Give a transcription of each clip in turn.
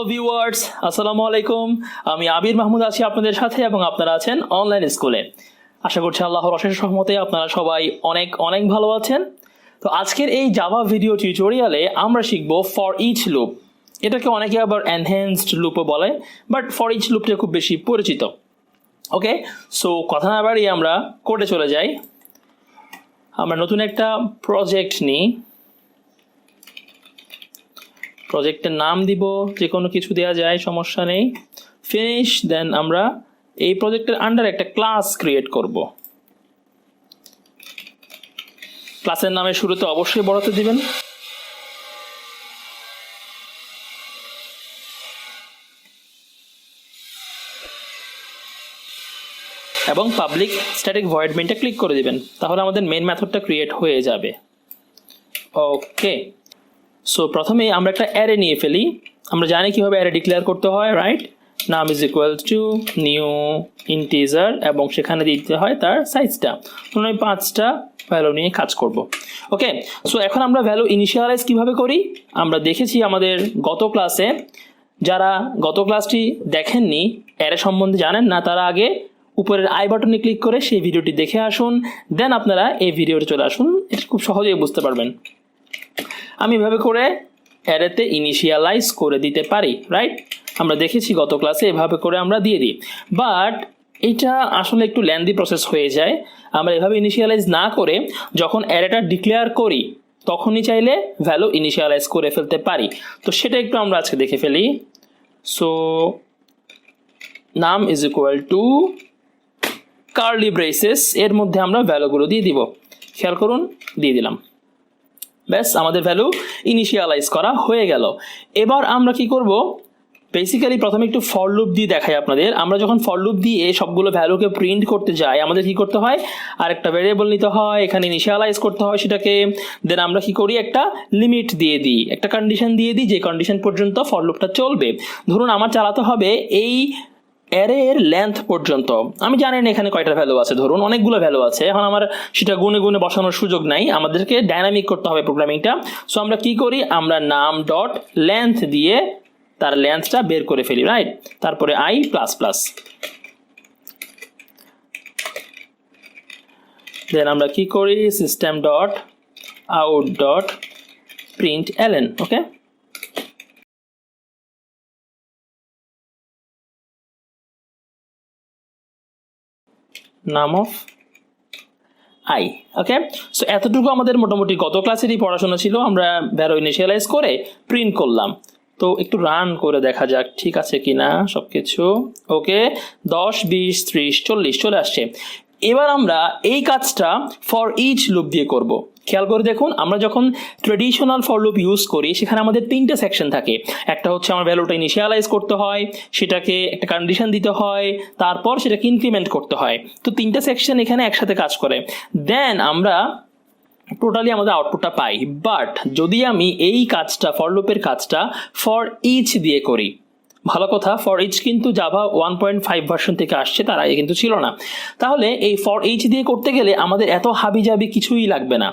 Hello viewers, আসসালামু আলাইকুম। আমি আবির মাহমুদ আছি আপনাদের সাথে এবং আপনারা আছেন অনলাইন স্কুলে। আশা করছি আল্লাহর অশেষ রহমতে আপনারা সবাই অনেক অনেক ভালো আছেন। তো আজকের এই জাভা ভিডিও টিউটোরিয়ালে আমরা শিখব ফর ইচ লুপ। এটাকে অনেকে আবার এনহ্যান্সড লুপও বলে, বাট ফর ইচ লুপটা খুব বেশি পরিচিত। ওকে, সো কথা না বাড়িয়ে আমরা কোডে চলে যাই। আমরা নতুন একটা প্রজেক্ট নিই। প্রজেক্টের নাম দিব, যে কোনো কিছু দেওয়া যায়, সমস্যা নেই। ফিনিশ। দেন আমরা এই প্রজেক্টের আন্ডার একটা ক্লাস ক্রিয়েট করব। ক্লাসের নামের শুরুতে অবশ্যই বড়তে দিবেন। এবং পাবলিক স্ট্যাটিক ভয়েড মেইনটা ক্লিক করে দিবেন, তাহলে আমাদের মেইন মেথডটা ক্রিয়েট হয়ে যাবে। ওকে, সো প্রথমে আমরা একটা অ্যারে নিয়ে ফেলি। আমরা জানি কিভাবে অ্যারে ডিক্লেয়ার করতে হয়, রাইট? নাম is equal two new integer এবং সেখানে দিতে হয় তার সাইজটা। ধরুন আমি 5টা ভ্যালু নিয়ে কাজ করব। ওকে, সো এখন আমরা ভ্যালু ইনিশিয়ালাইজ কিভাবে করি আমরা দেখেছি আমাদের গত ক্লাসে। যারা গত ক্লাসটি দেখেননি, অ্যারে সম্বন্ধে জানেন না, তারা আগে উপরের আই বাটনে ক্লিক করে সেই ভিডিওটি দেখে আসুন, দেন আপনারা এই ভিডিওতে চলে আসুন। এটা খুব সহজেই বুঝতে পারবেন। আমি এভাবে করে অ্যারেতে ইনিশিয়ালাইজ করে দিতে পারি, রাইট? আমরা দেখেছি গত ক্লাসে এভাবে করে আমরা দিয়ে দিই, বাট এটা আসলে একটু লেন্দি প্রসেস হয়ে যায়। আমরা এভাবে ইনিশিয়ালাইজ না করে যখন অ্যারেটা ডিক্লেয়ার করি তখনই চাইলে ভ্যালু ইনিশিয়ালাইজ করে ফেলতে পারি। তো সেটা একটু আমরা আজকে দেখে ফেলি। সো নাম is equal to curly braces, এর মধ্যে আমরা ভ্যালুগুলো দিয়ে দিব। খেয়াল করুন, দিয়ে দিলাম। ব্যাস, আমাদের ভ্যালু ইনিশিয়ালাইজ করা হয়ে গেল। এবার আমরা কি করব? বেসিক্যালি প্রথমে একটু ফর লুপ দিয়ে দেখাই আপনাদের। আমরা যখন ফর লুপ দিয়ে সবগুলো ভ্যালুকে প্রিন্ট করতে যাই, আমাদের কি করতে হয়? আরেকটা ভেরিয়েবল নিতে হয়, এখানে ইনিশিয়ালাইজ করতে হয় সেটাকে। দেন আমরা কি করি? একটা লিমিট দিয়ে দিই, একটা কন্ডিশন দিয়ে দিই, যে কন্ডিশন পর্যন্ত ফর লুপটা চলবে। ধরুন আমার চালাতে হবে এই অ্যারের লেন্থ পর্যন্ত। আমি জানি না এখানে কয়টা ভ্যালু আছে, ধরুন অনেকগুলো ভ্যালু আছে। এখন আমার সেটা গুনে গুনে বসানোর সুযোগ নাই, আমাদেরকে ডাইনামিক করতে হবে প্রোগ্রামিংটা। সো আমরা কি করি? আমরা নাম ডট লেন্থ দিয়ে তার লেন্থটা বের করে ফেলি, রাইট? তারপরে আই প্লাস প্লাস। দেন আমরা কি করি? System dot out dot print LN. Okay, নাম অফ আই। ওকে, সো এতটুকু আমাদের মোটামুটি গত ক্লাসেরই পড়াশোনা ছিল। আমরা ভ্যালু ইনিশিয়ালাইজ করে প্রিন্ট করলাম। তো একটু রান করে দেখা যাক ঠিক আছে কিনা সব কিছু। ওকে, 10, 20, 30, 40 চলে আসছে। এবার আমরা এই কাজটা ফর ইচ লুপ দিয়ে করব। খেয়াল করে দেখুন, আমরা যখন ট্রেডিশনাল ফর লুপ ইউজ করি সেখানে আমাদের 3টে সেকশন থাকে। একটা হচ্ছে আমার ভ্যালুটা ইনিশিয়ালাইজ করতে হয়, সেটাকে একটা কন্ডিশন দিতে হয়, তারপর সেটাকে ইনক্রিমেন্ট করতে হয়। তো 3টে সেকশন এখানে একসাথে কাজ করে। দেন আমরা টোটালি আমাদের আউটপুটটা পাই। বাট যদি আমি এই কাজটা, ফর লুপের কাজটা ফর ইচ দিয়ে করি, ভালো কথা, ফর ইচ কিন্তু জাভা 1.5 ভার্সন থেকে আসছে, তার আগে কিন্তু ছিল না। তাহলে এই ফর ইচ দিয়ে করতে গেলে আমাদের এত হাবি জাবি কিছুই লাগবে না।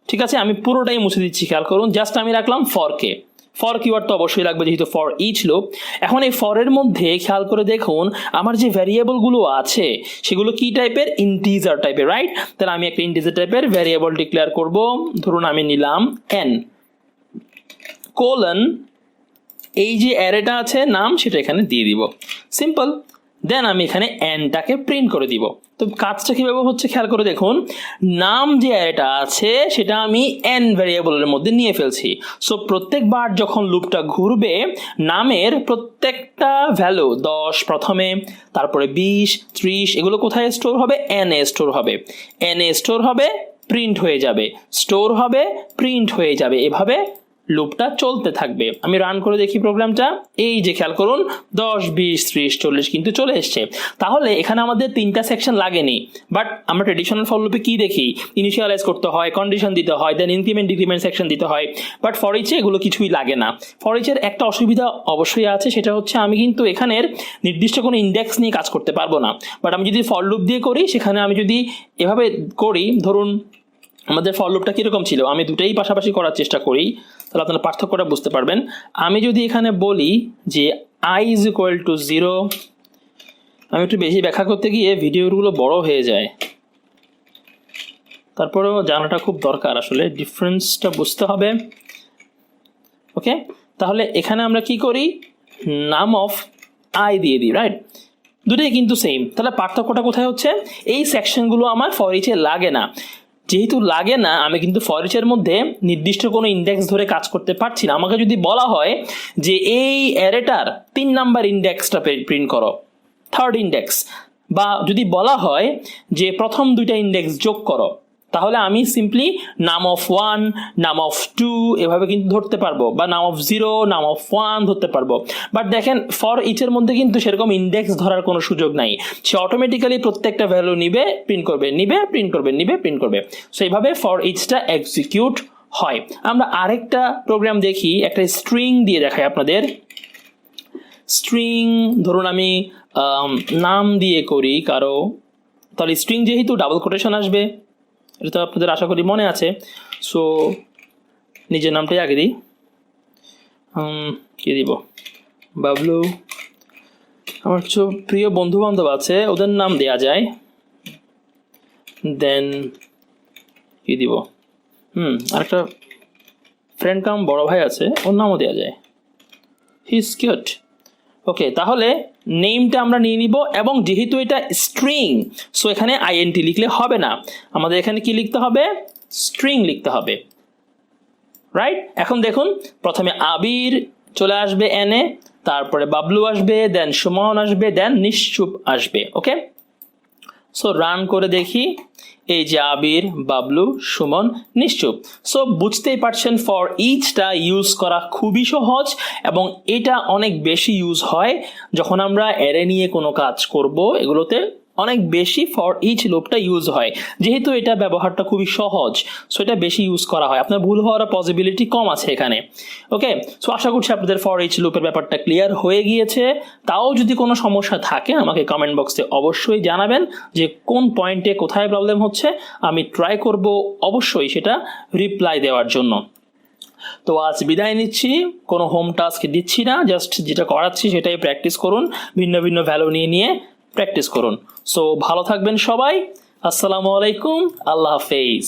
ঠিক আছে, আমি পুরোটাই মুছে দিচ্ছি। খেয়াল করুন, জাস্ট আমি রাখলাম ফরকে। ফর কিওয়ার্ড তো অবশ্যই লাগবে যেহেতু ফর ইচ লুপ। এখন এই ফরের মধ্যে খেয়াল করে দেখুন আমার যে ভ্যারিয়েবলগুলো আছে সেগুলো কি টাইপের? ইন্টিজার টাইপের, রাইট? তাহলে আমি একটা ইন্টিজার টাইপের ভ্যারিয়েবল ডিক্লেয়ার করব। ধরুন আমি নিলাম n কোলন, এই যে অ্যারেটা আছে নাম, সেটা এখানে দিয়ে দিব, সিম্পল। দেন আমি এখানে nটাকে প্রিন্ট করে দিব। তো কাজটা কিভাবে হচ্ছে খেয়াল করে দেখুন, নাম যে অ্যারেটা আছে সেটা আমি n ভ্যারিয়েবলের মধ্যে নিয়ে ফেলছি। সো প্রত্যেকবার যখন লুপটা ঘুরবে নামের প্রত্যেকটা ভ্যালু 10 প্রথমে, তারপরে 20, 30 এগুলো কোথায় স্টোর হবে? n এ স্টোর হবে। n এ স্টোর হবে, প্রিন্ট হয়ে যাবে, স্টোর হবে, প্রিন্ট হয়ে যাবে, এভাবে লুপটা চলতে থাকবে। আমি রান করে দেখি প্রোগ্রামটা। এই যে খেয়াল করুন 10, 20, 30, 40 কিন্তু চলে এসছে। তাহলে এখানে আমাদের 3টা সেকশন লাগেনি। বাট আমরা ট্রেডিশনাল ফর লুপে কি দেখি? ইনিশিয়ালাইজ করতে হয়, কন্ডিশন দিতে হয়, দেন ইনক্রিমেন্ট ডিক্রিমেন্ট সেকশন দিতে হয়। বাট ফর ইচে এগুলো কিছুই লাগে না। ফর ইচের একটা অসুবিধা অবশ্যই আছে, সেটা হচ্ছে আমি কিন্তু এখানের নির্দিষ্ট কোনো ইন্ডেক্স নিয়ে কাজ করতে পারবো না। বাট আমি যদি ফর লুপ দিয়ে করি, সেখানে আমি যদি এভাবে করি, ধরুন আমাদের ফর লুপটা কিরকম ছিল, আমি দুটাই পাশাপাশি করার চেষ্টা করি। তাহলে আপনারা পার্থক্যটা বুঝতে পারবেন। আমি যদি এখানে বলি যে I is equal to 0, আমি একটু বেশি ব্যাখ্যা করতে গিয়ে ভিডিওগুলো বড় হয়ে যায়, তারপরেও জানাটা খুব দরকার, আসলে ডিফারেন্সটা বুঝতে হবে। ওকে, তাহলে এখানে আমরা কি করি, নাম অফ আই দিয়ে দিই, রাইট? দুটোই কিন্তু সেম। তাহলে পার্থক্যটা কোথায় হচ্ছে, এই সেকশনগুলো আমার ফর ইচে লাগে না। যেহেতু লাগে না, আমি কিন্তু ফর ইচের মধ্যে নির্দিষ্ট কোনো ইন্ডেক্স ধরে কাজ করতে পারছি না। আমাকে যদি বলা হয় যে এই অ্যারেটার 3 নাম্বার ইন্ডেক্সটা প্রিন্ট করো, থার্ড ইন্ডেক্স, বা যদি বলা হয় যে প্রথম 2টা ইন্ডেক্স যোগ করো, তাহলে আমি সিম্পলি নাম অফ 1, নাম অফ 2 এভাবে কিন্তু ধরতে পারবো, বা নাম অফ 0, নাম অফ 1 ধরতে পারবো। বাট দেখেন ফর ইচের মধ্যে কিন্তু সেরকম ইন্ডেক্স ধরার কোনো সুযোগ নাই। সে অটোমেটিক্যালি প্রত্যেকটা ভ্যালু নিবে, প্রিন্ট করবে, নিবে, প্রিন্ট করবে, নিবে, প্রিন্ট করবে। সো এইভাবে ফর ইচটা এক্সিকিউট হয়। আমরা আরেকটা প্রোগ্রাম দেখি, একটা স্ট্রিং দিয়ে দেখাই আপনাদের। স্ট্রিং ধরুন আমি নাম দিয়ে করি কারো, তাহলে স্ট্রিং যেহেতু ডাবল কোটেশন আসবে, এটা তো আপনাদের আশা করি মনে আছে। সো নিজের নামটাই আগে দিই, কি দিব, বাবলু। আমার কিছু প্রিয় বন্ধু বান্ধব আছে, ওদের নাম দেয়া যায়। দেন কি দিব, আরেকটা ফ্রেন্ড কাম বড় ভাই আছে, ওর নামও দেওয়া যায়, হি ইজ কিউট। ওকে, তাহলে নেমটা আমরা নিয়ে নিব, এবং যেহেতু এটা স্ট্রিং, সো এখানে আইএনটি লিখলে হবে না, আমাদের এখানে কি লিখতে হবে, স্ট্রিং লিখতে হবে, রাইট? এখন দেখুন, প্রথমে আবির চলে আসবে এনে, তারপরে বাবলু আসবে, দেন সুমন আসবে, দেন নিশ্চুপ আসবে। ওকে, সো রান করে দেখি, এই যে আবির, বাবলু, সুমন, নিশ্চুপ। সো বুঝতেই পারছেন ফর ইচটা ইউজ করা খুবই সহজ, এবং এটা অনেক বেশি ইউজ হয় যখন আমরা অ্যারে নিয়ে কোনো কাজ করব, এগুলোতে অনেক বেশি ফর ইচ লুপটা ইউজ হয়। যেহেতু এটা ব্যবহারটা খুবই সহজ, সো এটা বেশি ইউজ করা হয়, আপনার ভুল হওয়ার পসিবিলিটি কম আছে এখানে। ওকে, সো আশা করছি আপনাদের ফর ইচ লুপের ব্যাপারটা ক্লিয়ার হয়ে গিয়েছে। তাও যদি কোনো সমস্যা থাকে আমাকে কমেন্ট বক্সে অবশ্যই জানাবেন যে কোন পয়েন্টে কোথায় প্রবলেম হচ্ছে, আমি ট্রাই করব অবশ্যই সেটা রিপ্লাই দেওয়ার জন্য। তো আজ বিদায় নিচ্ছি, কোনো হোম টাস্ক দিচ্ছি না, জাস্ট যেটা করাচ্ছি সেটাই প্র্যাকটিস করুন, ভিন্ন ভিন্ন ভ্যালু নিয়ে প্র্যাকটিস করুন। সো ভালো থাকবেন সবাই, আসসালামু আলাইকুম, আল্লাহ হাফেজ।